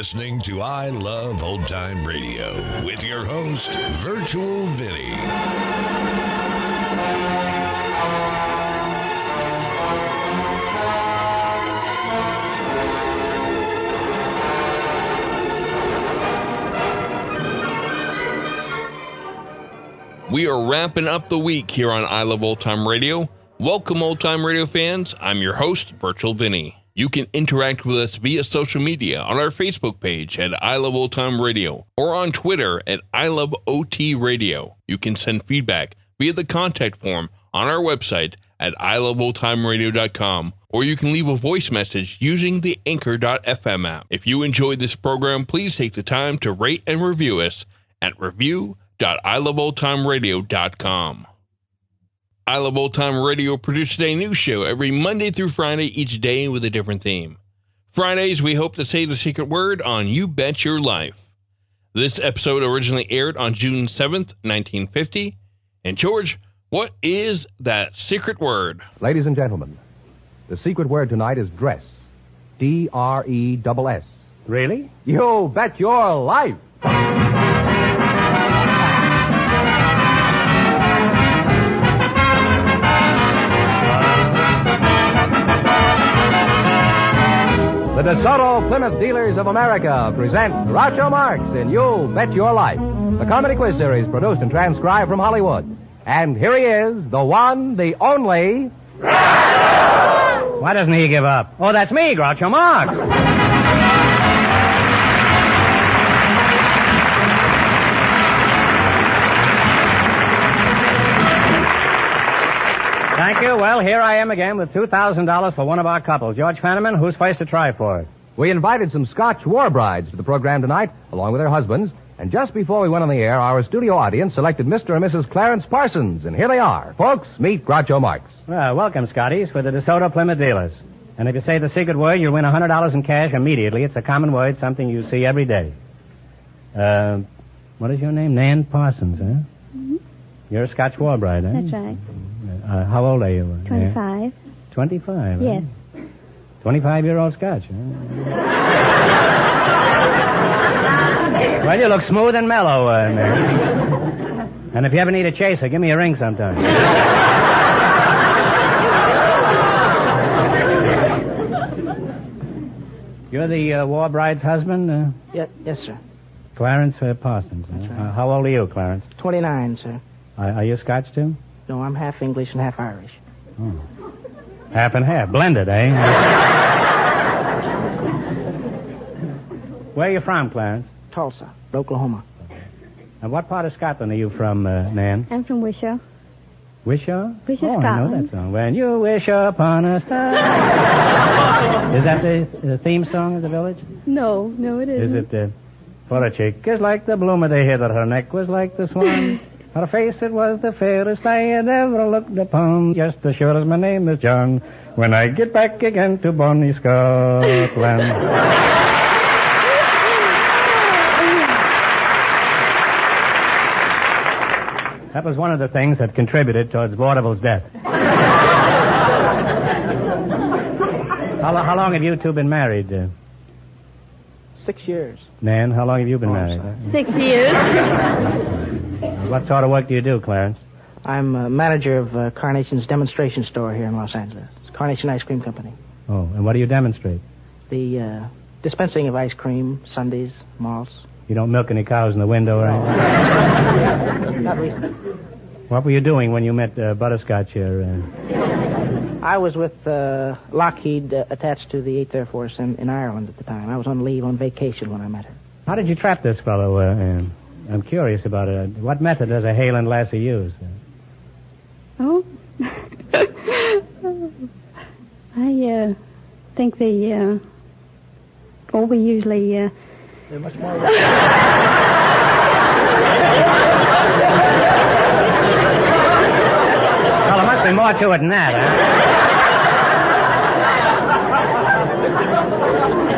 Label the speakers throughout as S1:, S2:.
S1: listening to I Love Old Time Radio with your host, Virtual Vinny.
S2: We are wrapping up the week here on I Love Old Time Radio. Welcome, Old Time Radio fans. I'm your host, Virtual Vinny. You can interact with us via social media on our Facebook page at I Love Old Time Radio or on Twitter at I Love OT Radio. You can send feedback via the contact form on our website at iloveoldtimeradio.com, or you can leave a voice message using the Anchor.fm app. If you enjoyed this program, please take the time to rate and review us at review.iloveoldtimeradio.com. I Love Old Time Radio produces a new show every Monday through Friday, each day with a different theme. Fridays, we hope to say the secret word on You Bet Your Life. This episode originally aired on June 7th, 1950. And George, what is that secret word?
S3: Ladies and gentlemen, the secret word tonight is dress. D-R-E-S-S.
S4: Really?
S3: You bet your life! The DeSoto Plymouth Dealers of America present Groucho Marx in You Bet Your Life, the comedy quiz series produced and transcribed from Hollywood. And here he is, the one, the only...
S4: Why doesn't he give up? Oh, that's me, Groucho Marx. Thank you. Well, here I am again with $2,000 for one of our couples. George Fenneman, who's first to try for it?
S3: We invited some Scotch war brides to the program tonight, along with their husbands. And just before we went on the air, our studio audience selected Mr. and Mrs. Clarence Parsons. And here they are. Folks, meet Groucho Marx.
S4: Well, welcome, Scotties, for the DeSoto Plymouth Dealers. And if you say the secret word, you'll win $100 in cash immediately. It's a common word, something you see every day. What is your name? Nan Parsons, huh? Mm-hmm. You're a Scotch war bride, huh?
S5: That's right.
S4: How old are you?
S5: 25.
S4: 25?
S5: Yes.
S4: Huh? 25-year-old Scotch, huh? Well, you look smooth and mellow, Nan. And if you ever need a chaser, give me a ring sometime. You're the war bride's husband?
S6: Yes, sir.
S4: Clarence Parsons.
S6: That's right.
S4: How old are you, Clarence?
S6: 29, sir.
S4: Are you Scotch, too?
S6: No, I'm half English and half Irish.
S4: Oh. Half and half. Blended, eh? Where are you from, Clarence?
S6: Tulsa, Oklahoma.
S4: And what part of Scotland are you from, Nan?
S5: I'm from Wishaw.
S4: Wishaw?
S5: Wishaw,
S4: I know
S5: Scotland.
S4: that song. When you wish upon a star. Is that the theme song of the village?
S5: No, it isn't.
S4: Is it, for a chick is like the bloom of the heather, her neck was like the swan. Her face, it was the fairest I had ever looked upon. Just as sure as my name is John, when I get back again to bonny Scotland. That was one of the things that contributed towards Vaudeville's death. How long have you two been married?
S6: 6 years.
S4: Nan, how long have you been married?
S5: 6 years.
S4: What sort of work do you do, Clarence?
S6: I'm manager of Carnation's demonstration store here in Los Angeles. It's Carnation Ice Cream Company.
S4: Oh, and what do you demonstrate?
S6: The dispensing of ice cream, sundaes, malts.
S4: You don't milk any cows in the window or anything?
S6: Not recently.
S4: What were you doing when you met Butterscotch here?
S6: I was with Lockheed attached to the 8th Air Force in Ireland at the time. I was on leave, on vacation when I met her.
S4: How did you trap this fellow? I'm curious about it. What method does a Halen lassie use?
S5: Oh? I think we usually...
S6: They're much more...
S4: Well, there must be more to it than that, huh?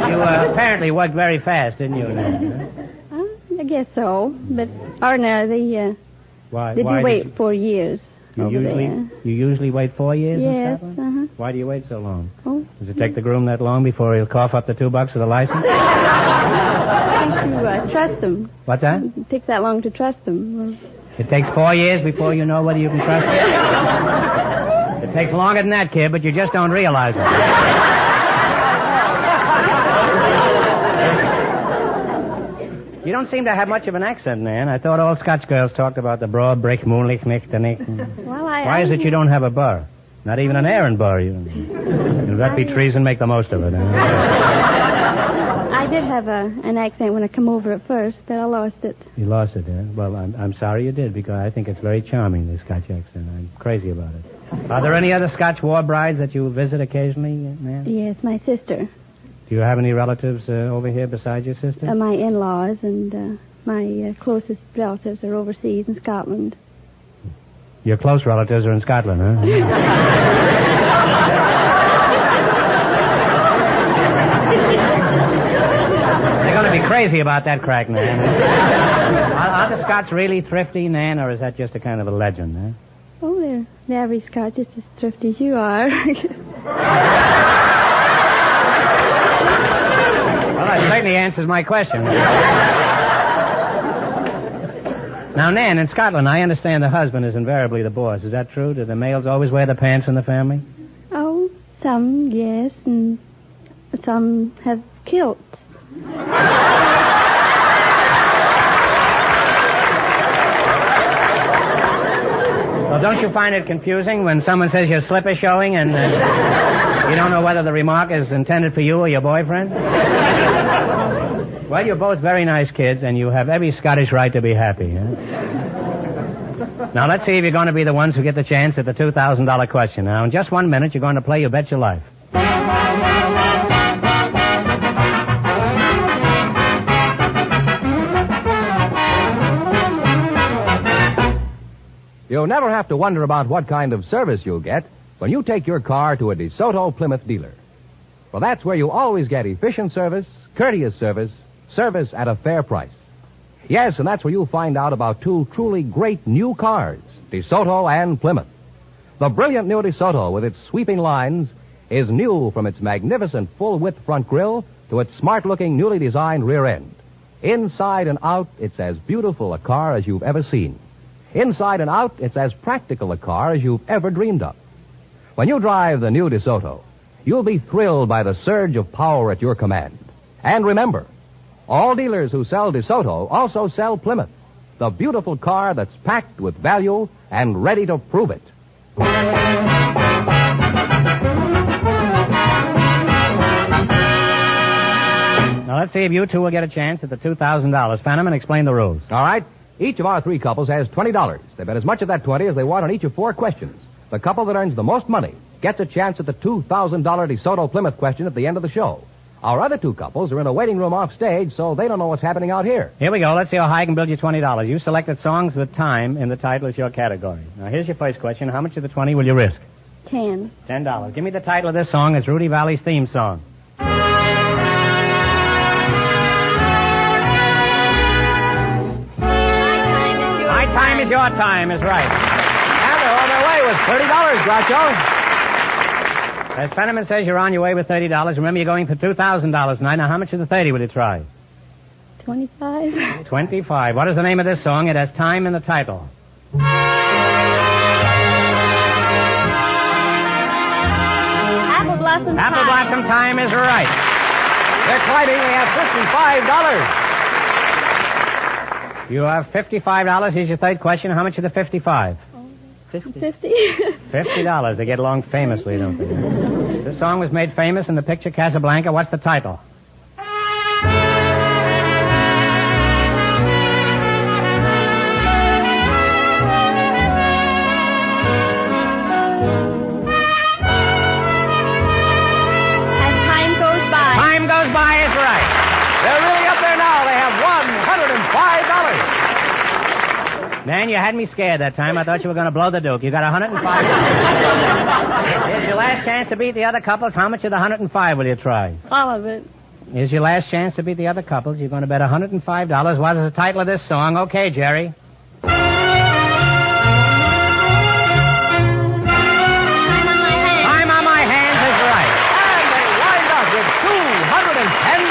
S4: You apparently worked very fast, didn't you, Nan?
S5: I guess so, but ordinarily
S4: Why
S5: did you wait 4 years over
S4: You usually wait 4 years?
S5: Yes,
S4: in Scotland?
S5: uh-huh.
S4: Why do you wait so long?
S5: Oh.
S4: Does it take the groom that long before he'll cough up the $2 for the license?
S5: long to trust them.
S4: What's that?
S5: It takes that long to trust them.
S4: It takes 4 years before you know whether you can trust it. It takes longer than that, kid, but you just don't realize it. You don't seem to have much of an accent, Nan. I thought all Scotch girls talked about the broad brick, moonlich, nick, the nick.
S5: Well,
S4: Why is it you don't have a burr? Not even an errand burr. If that be treason, make the most of it.
S5: I did have an accent when I come over at first, but I lost it.
S4: You lost it, eh? Well, I'm sorry you did, because I think it's very charming, the Scotch accent. I'm crazy about it. Are there any other Scotch war brides that you visit occasionally, Nan?
S5: Yes, my sister.
S4: Do you have any relatives over here besides your sister?
S5: My in-laws and my closest relatives are overseas in Scotland.
S4: Your close relatives are in Scotland, huh? They're going to be crazy about that crack, Nan. Are the Scots really thrifty, Nan, or is that just a kind of a legend, huh?
S5: Oh, they're the average Scot, just as thrifty as you are.
S4: Well, that certainly answers my question. Now, Nan, in Scotland, I understand the husband is invariably the boss. Is that true? Do the males always wear the pants in the family?
S5: Oh, some, yes, and some have kilts.
S4: Well, don't you find it confusing when someone says your slip is showing and you don't know whether the remark is intended for you or your boyfriend? Well, you're both very nice kids, and you have every Scottish right to be happy, huh? Now, let's see if you're going to be the ones who get the chance at the $2,000 question. Now, in just 1 minute, you're going to play You Bet Your Life.
S3: You'll never have to wonder about what kind of service you'll get when you take your car to a DeSoto Plymouth dealer. Well, that's where you always get efficient service, courteous service, service at a fair price. Yes, and that's where you'll find out about two truly great new cars, DeSoto and Plymouth. The brilliant new DeSoto, with its sweeping lines, is new from its magnificent full-width front grille to its smart-looking, newly designed rear end. Inside and out, it's as beautiful a car as you've ever seen. Inside and out, it's as practical a car as you've ever dreamed of. When you drive the new DeSoto, you'll be thrilled by the surge of power at your command. And remember, all dealers who sell DeSoto also sell Plymouth, the beautiful car that's packed with value and ready to prove it.
S4: Now, let's see if you two will get a chance at the $2,000. Fenneman, explain the rules.
S3: All right? Each of our three couples has $20. They bet as much of that 20 as they want on each of 4 questions. The couple that earns the most money gets a chance at the $2,000 DeSoto Plymouth question at the end of the show. Our other 2 couples are in a waiting room off stage, so they don't know what's happening out here.
S4: Here we go. Let's see how high I can build you $20. You selected songs with time in the title as your category. Now, here's your first question. How much of the 20 will you risk?
S5: 10.
S4: $10. Give me the title of this song. It's Rudy Valley's theme song. My time is your time is right.
S3: And they're on their way with $30, Groucho.
S4: As Fenneman says, you're on your way with $30. Remember, you're going for $2,000 tonight. Now, how much of the 30 will you try?
S5: 25.
S4: 25. What is the name of this song? It has time in the title.
S5: Apple Blossom Time.
S4: Apple Blossom Time is right.
S3: They're climbing. They have $55.
S4: You have $55. Here's your third question. How much of the 55?
S5: 50.
S4: $50. They get along famously, don't they? This song was made famous in the picture Casablanca. What's the title?
S5: As time goes by.
S4: Time goes by is right.
S3: They're really up there now. They have $105.
S4: Man, you had me scared that time. I thought you were going to blow the Duke. You got $105. Here's your last chance to beat the other couples. How much of the 105 will you try?
S5: All of it.
S4: Here's your last chance to beat the other couples. You're going to bet $105. What is the title of this song? Okay, Jerry. Time on my hands is right.
S3: And they wind up with $210.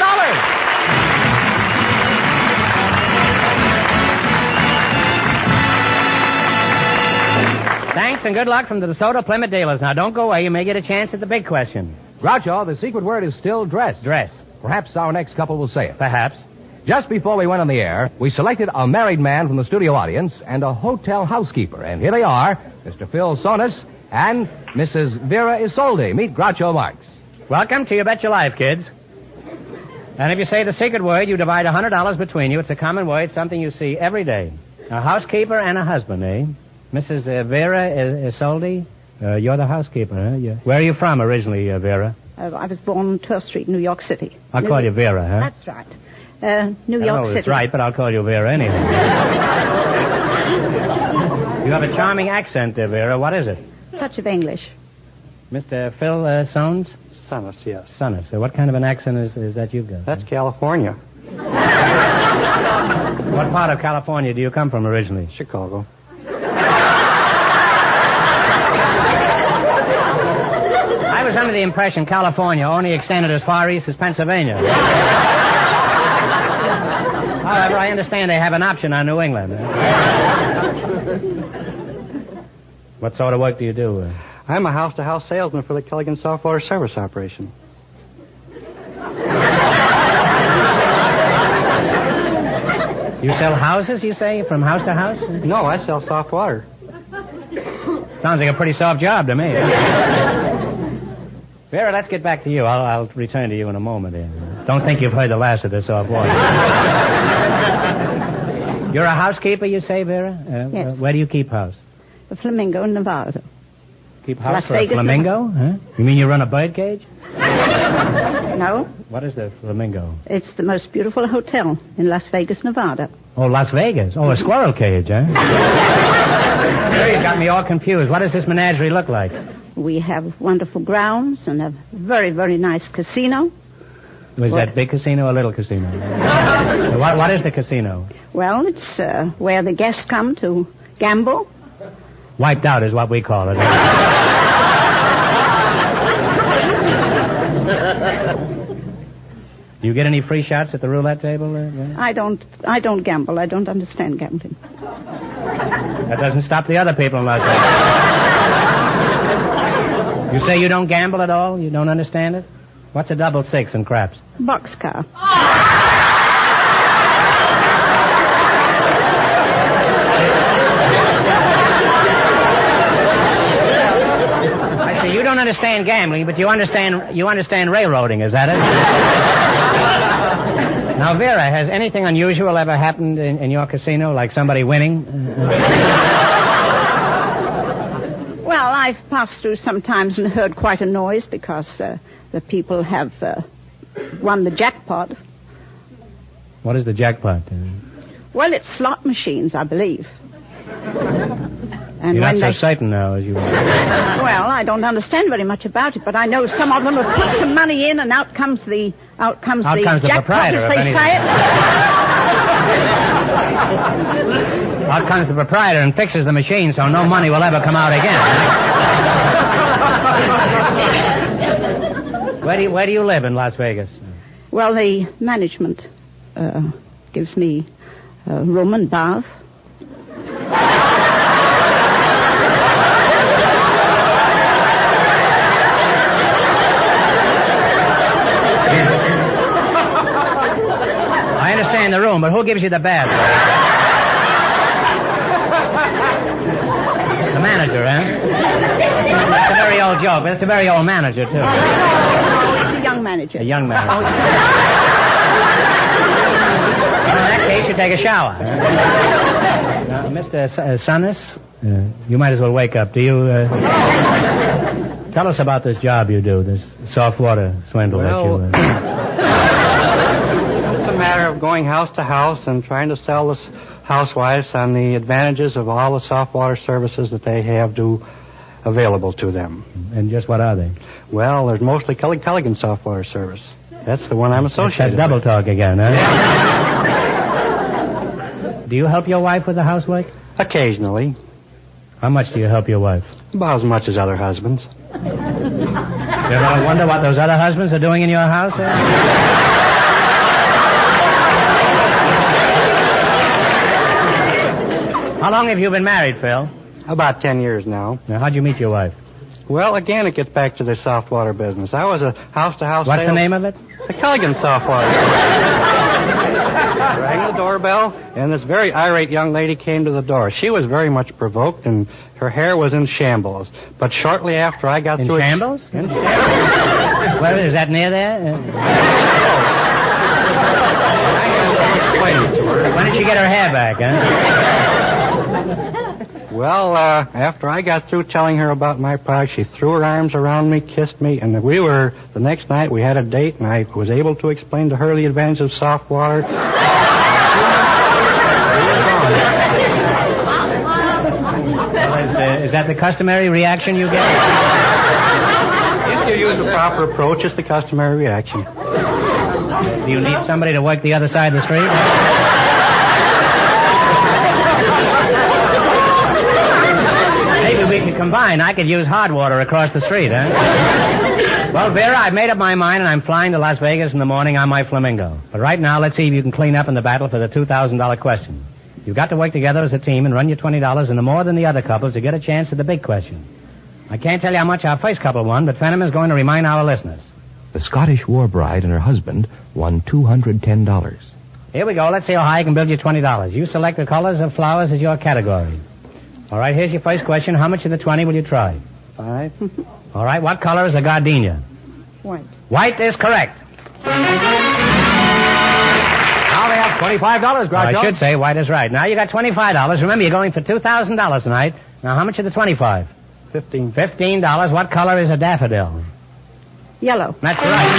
S4: good luck from the DeSoto Plymouth dealers. Now, don't go away. You may get a chance at the big question.
S3: Groucho, the secret word is still dress.
S4: Dress.
S3: Perhaps our next couple will say it.
S4: Perhaps.
S3: Just before we went on the air, we selected a married man from the studio audience and a hotel housekeeper. And here they are, Mr. Phil Sonis and Mrs. Vera Isolde. Meet Groucho Marx.
S4: Welcome to You Bet Your Life, kids. And if you say the secret word, you divide $100 between you. It's a common word, something you see every day. A housekeeper and a husband, eh? Mrs. Vera Isolde, you're the housekeeper, huh? Where are you from originally, Vera?
S7: I was born on 12th Street, New York City.
S4: I'll call you Vera, huh?
S7: That's right. New
S4: I
S7: York
S4: don't know
S7: City.
S4: That's right, but I'll call you Vera anyway. You have a charming accent there, Vera. What is it?
S7: Touch of English.
S4: Mr. Phil Sones?
S8: Sonis, yes.
S4: Sonis. What kind of an accent is that you've got?
S8: That's California.
S4: What part of California do you come from originally?
S8: Chicago.
S4: I was under the impression California only extended as far east as Pennsylvania. However, I understand they have an option on New England. What sort of work do you do?
S8: I'm a house-to-house salesman for the Kelligan Softwater Service Operation.
S4: You sell houses, you say, from house to house?
S8: No, I sell soft water.
S4: Sounds like a pretty soft job to me. Vera, let's get back to you. I'll return to you in a moment. Don't think you've heard the last of this soft water. You're a housekeeper, you say, Vera?
S7: Yes.
S4: Where do you keep house?
S7: The Flamingo in Nevada.
S4: Keep house
S7: Las
S4: for
S7: Vegas,
S4: a flamingo? Huh? You mean you run a bird cage?
S7: No,
S4: What is the Flamingo?
S7: it's the most beautiful hotel in Las Vegas, Nevada.
S4: Oh, Las Vegas. Oh, a squirrel cage, huh? There, you got me all confused. What does this menagerie look like?
S7: We have wonderful grounds and a very, very nice casino.
S4: Was that big casino or little casino? What is the casino?
S7: Well, it's where the guests come to gamble.
S4: Wiped out is what we call it. Do you get any free shots at the roulette table?
S7: I don't gamble. I don't understand gambling.
S4: That doesn't stop the other people in Las Vegas. You say you don't gamble at all? You don't understand it? What's a double six in craps?
S7: Boxcar.
S4: I see. You don't understand gambling, but you understand railroading. Is that it? Now, Vera, has anything unusual ever happened in your casino, like somebody winning?
S7: Well, I've passed through sometimes and heard quite a noise because the people have won the jackpot.
S4: What is the jackpot?
S7: Well, it's slot machines, I believe. And
S4: You're not
S7: when
S4: so certain now as you are.
S7: Well, I don't understand very much about it, but I know some of them have put some money in, and out comes the jackpot,
S4: proprietor,
S7: as
S4: if
S7: they
S4: anything.
S7: say it.
S4: Out comes the proprietor and fixes the machine so no money will ever come out again. Where do you live in Las Vegas?
S7: Well, the management gives me a room and bath.
S4: I understand the room, but who gives you the bath? The manager, eh? That's a very old joke, but it's a very old manager, too.
S7: It's a young manager.
S4: A young manager. Well, in that case, you take a shower. Now, Mr. Sonis, you might as well wake up. Do you... Tell us about this job you do, this soft water swindle that you...
S8: It's a matter of going house to house and trying to sell the housewives on the advantages of all the soft water services that they have available to them.
S4: And just what are they?
S8: Well, there's mostly Kelligan Soft Water Service. That's the one I'm associated
S4: with. That double talk again, huh?
S8: Yeah.
S4: Do you help your wife with the housework?
S8: Occasionally.
S4: How much do you help your wife?
S8: About as much as other husbands.
S4: You ever wonder what those other husbands are doing in your house? How long have you been married, Phil?
S8: About 10 years now.
S4: Now, how'd you meet your wife?
S8: Well, again, it gets back to the soft water business. I was a house-to-house
S4: What's the name of it?
S8: The Culligan Soft Water. Rang the doorbell, and this very irate young lady came to the door. She was very much provoked, and her hair was in shambles. But shortly after I got
S4: In
S8: through...
S4: shambles? In shambles? Well, is that near there? When did she get her hair back, huh?
S8: Well, after I got through telling her about my product, she threw her arms around me, kissed me, and the next night we had a date, and I was able to explain to her the advantage of soft water.
S4: Well, is that the customary reaction you get?
S8: If you use the proper approach, it's the customary reaction.
S4: Do you need somebody to work the other side of the street? Maybe we could combine. I could use hard water across the street, huh? Well, Vera, I've made up my mind, and I'm flying to Las Vegas in the morning on my Flamingo. But right now, let's see if you can clean up in the battle for the $2,000 question. You've got to work together as a team and run your $20 into more than the other couples to get a chance at the big question. I can't tell you how much our first couple won, but Fenneman's going to remind our listeners.
S3: The Scottish war bride and her husband won $210.
S4: Here we go. Let's see how high I can build you $20. You select the colors of flowers as your category. All right, here's your first question. How much of the 20 will you try?
S8: 5.
S4: All right, what color is a gardenia?
S7: White.
S4: White is correct.
S3: Now they have $25, Groucho.
S4: I should say white is right. Now you got $25. Remember, you're going for $2,000 tonight. Now, how much of the 25?
S8: 15.
S4: $15. What color is a daffodil?
S7: Yellow.
S4: That's right.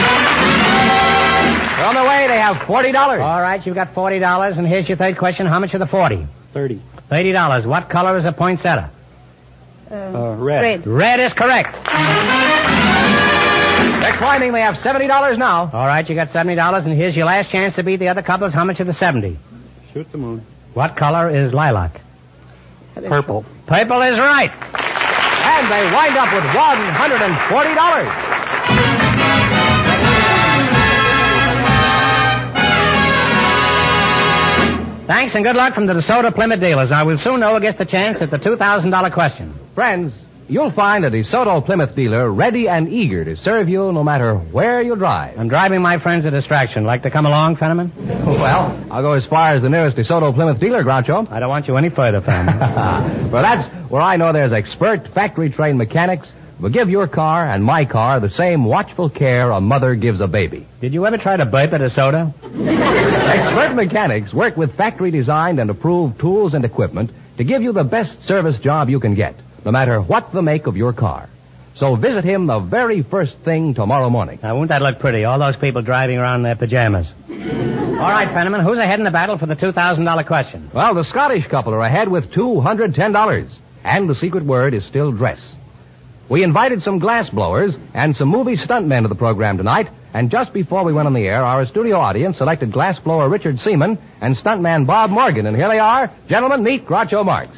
S3: They're on their way. They have $40.
S4: All right, you've got $40. And here's your third question. How much of the 40?
S8: 30.
S4: $30. What color is a poinsettia?
S8: Red.
S4: Red is correct.
S3: They're climbing. They have $70 now.
S4: All right, you got $70. And here's your last chance to beat the other couples. How much of the 70?
S8: Shoot the moon.
S4: What color is lilac?
S8: Purple.
S4: Purple is right.
S3: And they wind up with $140.
S4: Thanks and good luck from the DeSoto Plymouth dealers. Now, we'll soon know who gets the chance at the $2,000 question.
S3: Friends, you'll find a DeSoto Plymouth dealer ready and eager to serve you no matter where you drive.
S4: I'm driving my friends a distraction. Like to come along, Fenneman?
S3: Well, I'll go as far as the nearest DeSoto Plymouth dealer, Groucho.
S4: I don't want you any further, Fenneman.
S3: Well, that's where I know there's expert factory-trained mechanics who will give your car and my car the same watchful care a mother gives a baby.
S4: Did you ever try to burp at a soda?
S3: Expert mechanics work with factory-designed and approved tools and equipment to give you the best service job you can get, no matter what the make of your car. So visit him the very first thing tomorrow morning.
S4: Now, won't that look pretty? All those people driving around in their pajamas. All right, Fenneman, who's ahead in the battle for the $2,000 question?
S3: Well, the Scottish couple are ahead with $210. And the secret word is still dress. We invited some glass blowers and some movie stuntmen to the program tonight, and just before we went on the air, our studio audience selected glass blower Richard Seaman and stuntman Bob Morgan. And here they are. Gentlemen, meet Groucho Marx.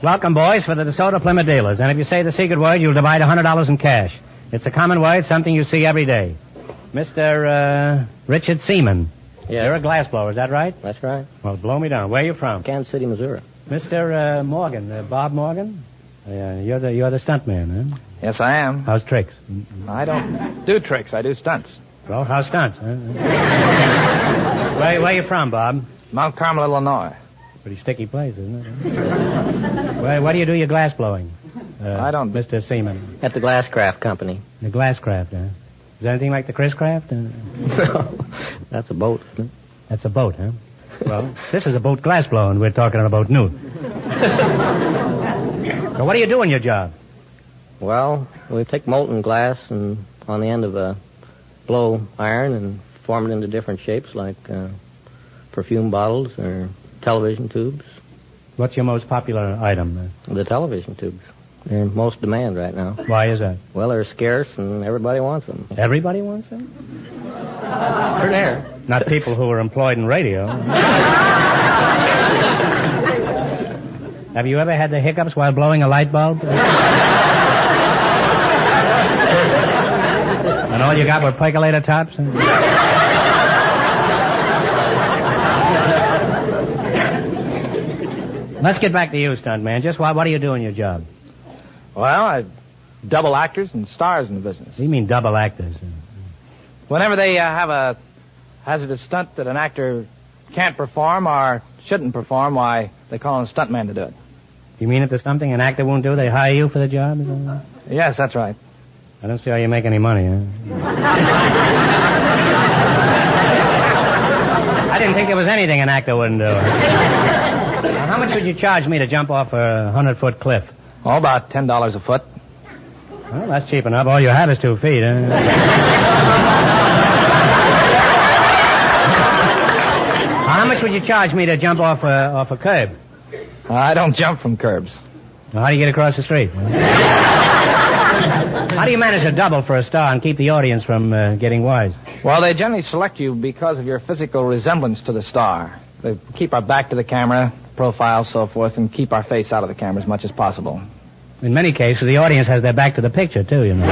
S4: Welcome, boys, for the DeSoto Plymouth dealers. And if you say the secret word, you'll divide $100 in cash. It's a common word, something you see every day. Mr. Richard Seaman.
S9: Yeah.
S4: You're a glass blower, is that right?
S9: That's right.
S4: Well, blow me down. Where are you from?
S9: Kansas City, Missouri.
S4: Mr. Morgan, Bob Morgan? You're the stuntman, huh?
S10: Yes, I am.
S4: How's tricks?
S10: I don't do tricks. I do stunts.
S4: Well, how's stunts, huh? Where are you from, Bob?
S10: Mount Carmel, Illinois.
S4: Pretty sticky place, isn't it? Where do you do your glass blowing?
S10: I don't...
S4: Mr. Seaman.
S9: At the Glasscraft Company.
S4: The Glasscraft, huh? Is that anything like the Chris Craft?
S9: No. That's a boat, isn't it?
S4: That's a boat, huh? Well, this is a boat glass blowing. We're talking about nude. So what do you do in your job?
S9: Well, we take molten glass and on the end of a blow iron and form it into different shapes like perfume bottles or television tubes.
S4: What's your most popular item?
S9: The television tubes. They're in most demand right now.
S4: Why is that?
S9: Well, they're scarce and everybody wants them.
S4: Everybody wants them?
S9: They're there.
S4: Not people who are employed in radio. Have you ever had the hiccups while blowing a light bulb? And all you got were percolator tops? Let's get back to you, stunt man. Just what do you do in your job?
S10: Well, I double actors and stars in the business.
S4: What do you mean double actors?
S10: Whenever they have a hazardous stunt that an actor can't perform or shouldn't perform, why, they call in a stuntman to do it.
S4: You mean if there's something an actor won't do, they hire you for the job? Is that right?
S10: Yes, that's right.
S4: I don't see how you make any money, huh? I didn't think there was anything an actor wouldn't do. Now, how much would you charge me to jump off a 100-foot cliff?
S10: Oh, about $10 a foot.
S4: Well, that's cheap enough. All you have is 2 feet, huh? How much would you charge me to jump off a curb?
S10: I don't jump from curbs.
S4: Well, how do you get across the street? How do you manage to double for a star and keep the audience from getting wise?
S10: Well, they generally select you because of your physical resemblance to the star. They keep our back to the camera, profile, so forth, and keep our face out of the camera as much as possible.
S4: In many cases, the audience has their back to the picture, too, you know.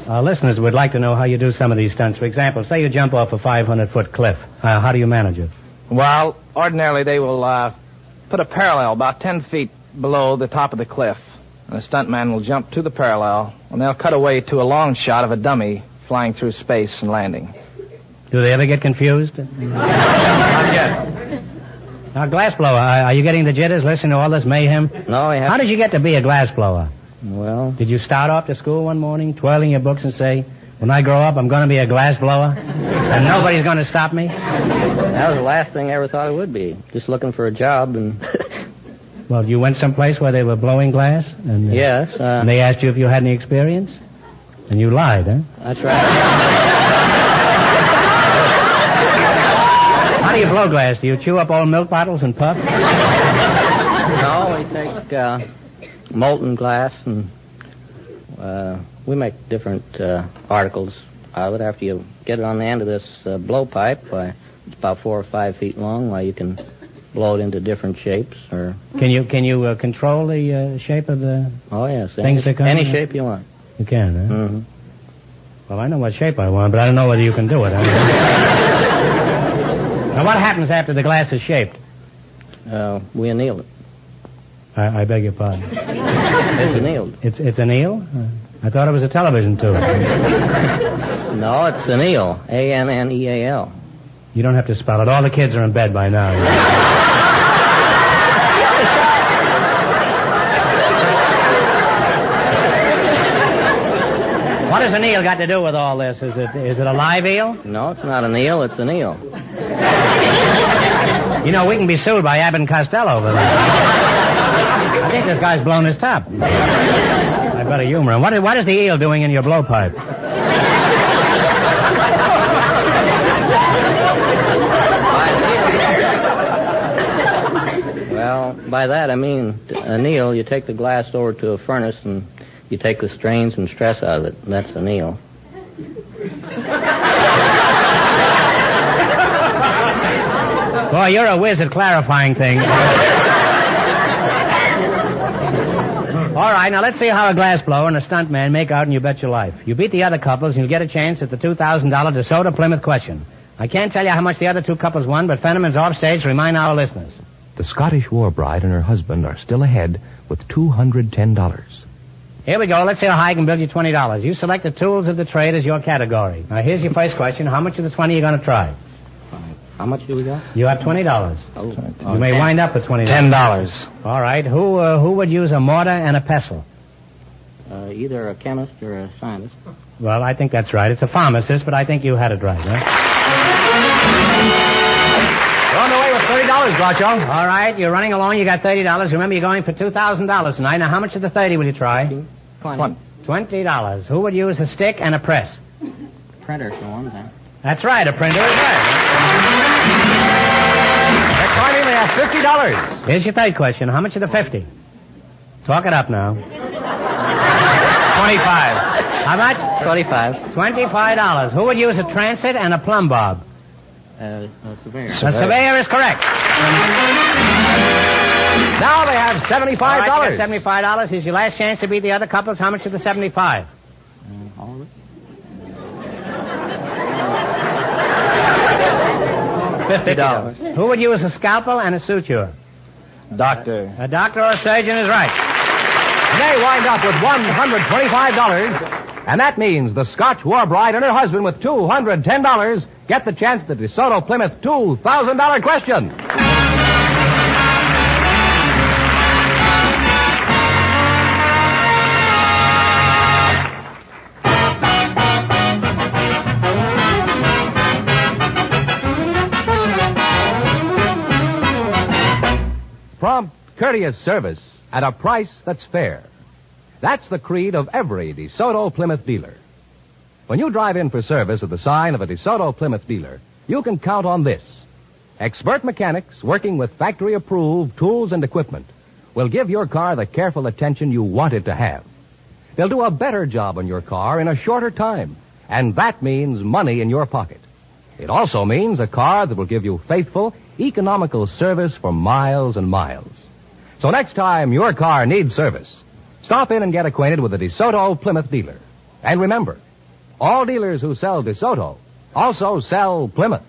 S4: Our listeners would like to know how you do some of these stunts. For example, say you jump off a 500-foot cliff. How do you manage it?
S10: Well, ordinarily they will put a parallel about 10 feet below the top of the cliff. And a stuntman will jump to the parallel, and they'll cut away to a long shot of a dummy flying through space and landing.
S4: Do they ever get confused?
S10: Not yet.
S4: Now, glassblower, are you getting the jitters listening to all this mayhem?
S9: No, I haven't.
S4: How did you get to be a glassblower?
S9: Well,
S4: did you start off to school one morning, twirling your books and say, when I grow up, I'm going to be a glassblower, and nobody's going to stop me?
S9: that was the last thing I ever thought it would be. Just looking for a job and...
S4: Well, you went someplace where they were blowing glass? And,
S9: yes.
S4: And they asked you if you had any experience? And you lied, huh?
S9: That's right.
S4: How do you blow glass? Do you chew up old milk bottles and puff?
S9: No, we take molten glass and we make different articles out of it. After you get it on the end of this blowpipe, it's about 4 or 5 feet long, where you can blow it into different shapes. Or
S4: Can you control the shape of the things that come?
S9: Any shape you want.
S4: You can, huh?
S9: Mm-hmm.
S4: Well, I know what shape I want, but I don't know whether you can do it. Now, what happens after the glass is shaped?
S9: We anneal it.
S4: I beg your pardon.
S9: It's annealed.
S4: It's anneal? I thought it was a television tube.
S9: No, it's anneal. A-N-N-E-A-L.
S4: You don't have to spell it. All the kids are in bed by now. What has an eel got to do with all this? Is it a live eel?
S9: No, it's not an eel. It's an eel.
S4: You know, we can be sued by Abbott and Costello over that. I think this guy's blown his top. I better humor him. What is the eel doing in your blowpipe?
S9: Well, by that I mean anneal. You take the glass over to a furnace and you take the strains and stress out of it. That's anneal.
S4: Boy, you're a whiz at clarifying things. All right, now let's see how a glassblower and a stuntman make out and You Bet Your Life. You beat the other couples and you'll get a chance at the $2,000 DeSoto Plymouth question. I can't tell you how much the other two couples won, but Fenneman's off stage to remind our listeners.
S11: The Scottish war bride and her husband are still ahead with $210.
S4: Here we go. Let's see how high I can build you $20. You select the tools of the trade as your category. Now, here's your first question. How much of the 20 are you going to try?
S9: How much do we got?
S4: You have $20.
S9: Oh,
S4: you may wind up with $20.
S10: $10.
S4: All right. Who would use a mortar and a pestle?
S9: Either a chemist or a scientist.
S4: Well, I think that's right. It's a pharmacist, but I think you had it right, huh? You're on the way with $30, Groucho. All right. You're running along. You got $30. Remember, you're going for $2,000 tonight. Now, how much of the 30 will you try?
S9: 20.
S4: $20. Who would use a stick and a press?
S9: Printer, for one thing.
S4: That's right. A printer is right. That's why we have $50. Here's your third question. How much of the 50? Talk it up now. 25. How much?
S9: 25.
S4: $25. Who would use a transit and a plumb bob?
S9: A surveyor.
S4: A surveyor is correct. Now they have $75. All right, you got $75. Here's your last chance to beat the other couples. How much of the 75?
S9: All of it.
S6: $50.
S4: Who would use a scalpel and a suture?
S10: Doctor.
S4: A doctor or a surgeon is right.
S3: They wind up with $125, and that means the Scotch war bride and her husband with $210 get the chance at the DeSoto Plymouth $2,000 question. Prompt, courteous service at a price that's fair. That's the creed of every DeSoto Plymouth dealer. When you drive in for service at the sign of a DeSoto Plymouth dealer, you can count on this. Expert mechanics working with factory-approved tools and equipment will give your car the careful attention you want it to have. They'll do a better job on your car in a shorter time, and that means money in your pocket. It also means a car that will give you faithful, economical service for miles and miles. So next time your car needs service, stop in and get acquainted with a DeSoto Plymouth dealer. And remember, all dealers who sell DeSoto also sell Plymouth.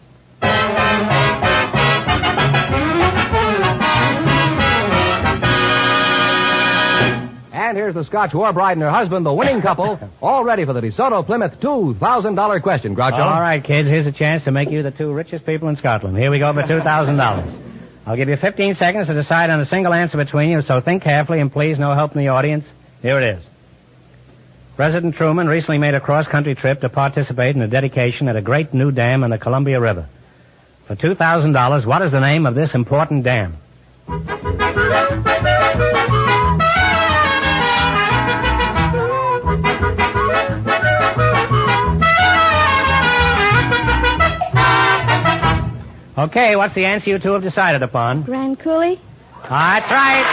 S3: And here's the Scotch war bride and her husband, the winning couple, all ready for the DeSoto Plymouth $2,000 question. Groucho.
S4: All right, kids, here's a chance to make you the two richest people in Scotland. Here we go for $2,000. I'll give you 15 seconds to decide on a single answer between you, so think carefully and please no help from the audience. Here it is. President Truman recently made a cross-country trip to participate in a dedication at a great new dam in the Columbia River. For $2,000, what is the name of this important dam? Okay, what's the answer you two have decided upon?
S5: Grand Coulee?
S4: That's right.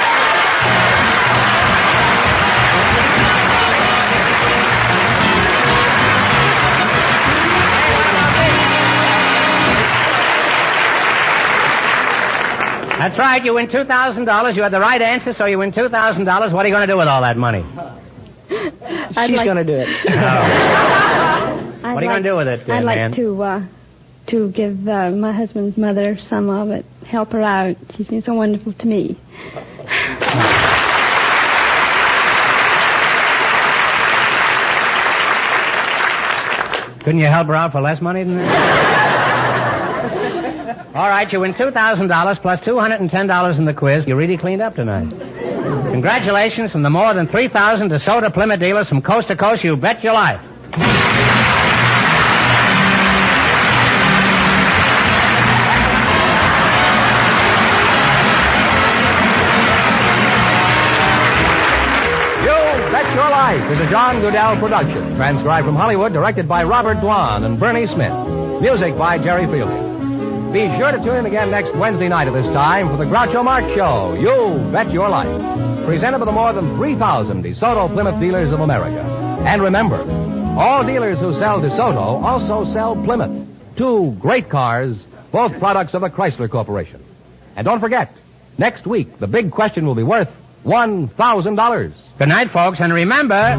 S4: That's right, you win $2,000. You had the right answer, so you win $2,000. What are you going to do with all that money?
S6: She's going to do it.
S4: What are you going to do with it,
S5: I'd
S4: man?
S5: like to give my husband's mother some of it, help her out. She's been so wonderful to me.
S4: Couldn't you help her out for less money than that? All right, you win $2,000 plus $210 in the quiz. You really cleaned up tonight. Congratulations from the more than 3,000 DeSoto Plymouth dealers from coast to coast. You bet your life.
S3: Your Life is a John Goodell production, transcribed from Hollywood, directed by Robert Dwan and Bernie Smith. Music by Jerry Fielding. Be sure to tune in again next Wednesday night at this time for the Groucho Marx Show, You Bet Your Life, presented by the more than 3,000 DeSoto Plymouth dealers of America. And remember, all dealers who sell DeSoto also sell Plymouth, two great cars, both products of the Chrysler Corporation. And don't forget, next week the big question will be worth $1,000.
S4: Good night, folks, and remember,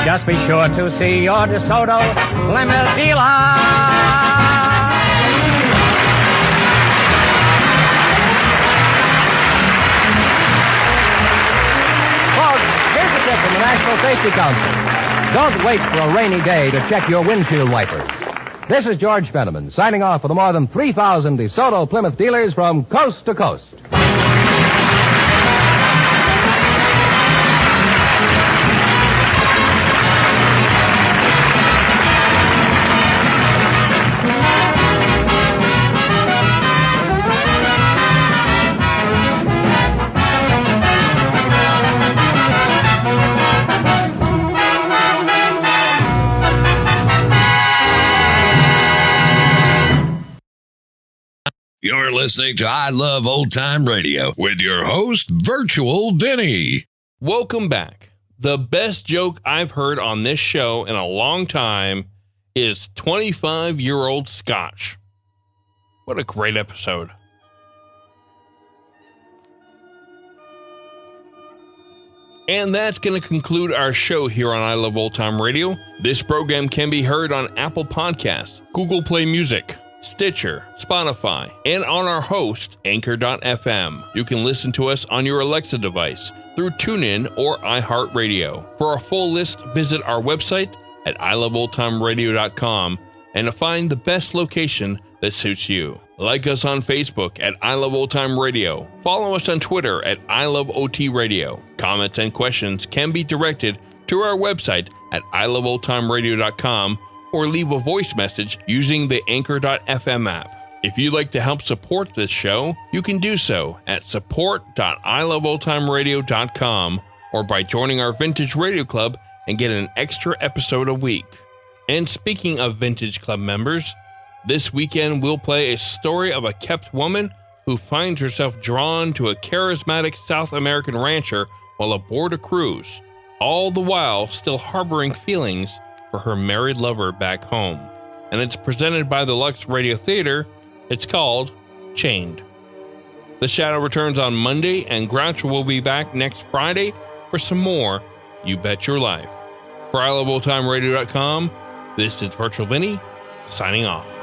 S4: just be sure to see your DeSoto Plymouth dealer.
S3: Folks, here's a tip from the National Safety Council. Don't wait for a rainy day to check your windshield wipers. This is George Fenneman signing off for the more than 3,000 DeSoto Plymouth dealers from coast to coast.
S1: You're listening to I Love Old Time Radio with your host, Virtual Vinny.
S2: Welcome back. The best joke I've heard on this show in a long time is 25-year-old Scotch. What a great episode. And that's going to conclude our show here on I Love Old Time Radio. This program can be heard on Apple Podcasts, Google Play Music, Stitcher, Spotify, and on our host, Anchor.fm. You can listen to us on your Alexa device through TuneIn or iHeartRadio. For a full list, visit our website at iloveoldtimeradio.com and to find the best location that suits you. Like us on Facebook at I Love Old Time Radio. Follow us on Twitter at I Love OT Radio. Comments and questions can be directed to our website at iloveoldtimeradio.com or leave a voice message using the Anchor.fm app. If you'd like to help support this show, you can do so at support.iloveoldtimeradio.com or by joining our Vintage Radio Club and get an extra episode a week. And speaking of Vintage Club members, this weekend we'll play a story of a kept woman who finds herself drawn to a charismatic South American rancher while aboard a cruise, all the while still harboring feelings for her married lover back home. And it's presented by the Lux Radio Theater. It's called Chained. The Shadow returns on Monday, and Groucho will be back next Friday for some more You Bet Your Life. For iLoveOldTimeRadio.com, this is Virtual Vinny, signing off.